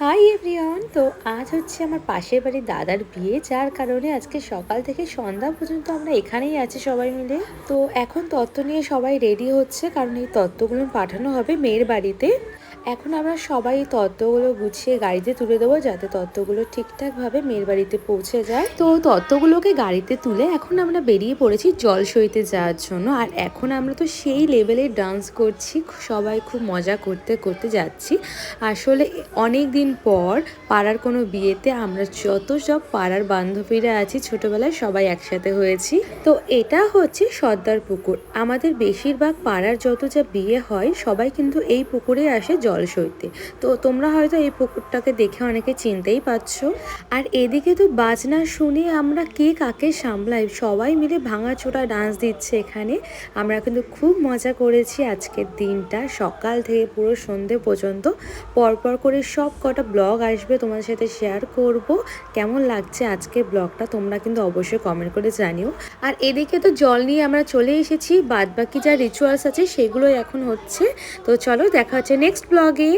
Hi everyone. তো আজ হচ্ছে আমার পাশের বাড়ির দাদার বিয়ে, যার কারণে আজকে সকাল থেকে সন্ধ্যা পর্যন্ত আমরা এখানেই আছি সবাই মিলে। তো এখন তত্ত্ব নিয়ে সবাই রেডি হচ্ছে, কারণ এই তত্ত্বগুলো পাঠানো হবে মেয়ের বাড়িতে। এখন আমরা সবাই তত্ত্বগুলো গুছিয়ে গাড়িতে তুলে দেবো, যাতে তত্ত্বগুলো ঠিকঠাকভাবে মেয়ের বাড়িতে পৌঁছে যায়। তো তত্ত্বগুলোকে গাড়িতে তুলে এখন আমরা বেরিয়ে পড়েছি জলসইতে যাওয়ার জন্য। আর এখন আমরা তো সেই লেভেলে ডান্স করছি, সবাই খুব মজা করতে করতে যাচ্ছি। আসলে অনেক দিন পর পাড়ার কোনো বিয়েতে আমরা যত সব পাড়ার বান্ধবীরা আছি ছোটবেলায় সবাই একসাথে হয়েছি। তো এটা হচ্ছে সর্দার পুকুর। আমাদের বেশিরভাগ পাড়ার যত যা বিয়ে হয় সবাই কিন্তু এই পুকুরে আসে জল সইতে। তো তোমরা হয়তো এই পুকুরটাকে দেখে অনেকে চিনতেই পারছো। আর এদিকে তো বাজনা শুনে আমরা কে কাকে সামলাই, সবাই মিলে ভাঙাচোরা ডান্স দিচ্ছে এখানে। আমরা কিন্তু খুব মজা করেছি আজকের দিনটা, সকাল থেকে পুরো সন্ধে পর্যন্ত। পরপর করে সব কটা ব্লগ আসবে, তোমাদের সাথে শেয়ার করব। কেমন লাগছে আজকের ব্লগটা তোমরা কিন্তু অবশ্যই কমেন্ট করে জানিও। আর এদিকে তো জল নিয়ে আমরা চলে এসেছি, বাদবাকি যা রিচুয়ালস আছে সেগুলোই এখন হচ্ছে। তো চলো দেখা হচ্ছে নেক্সট ব্লগে।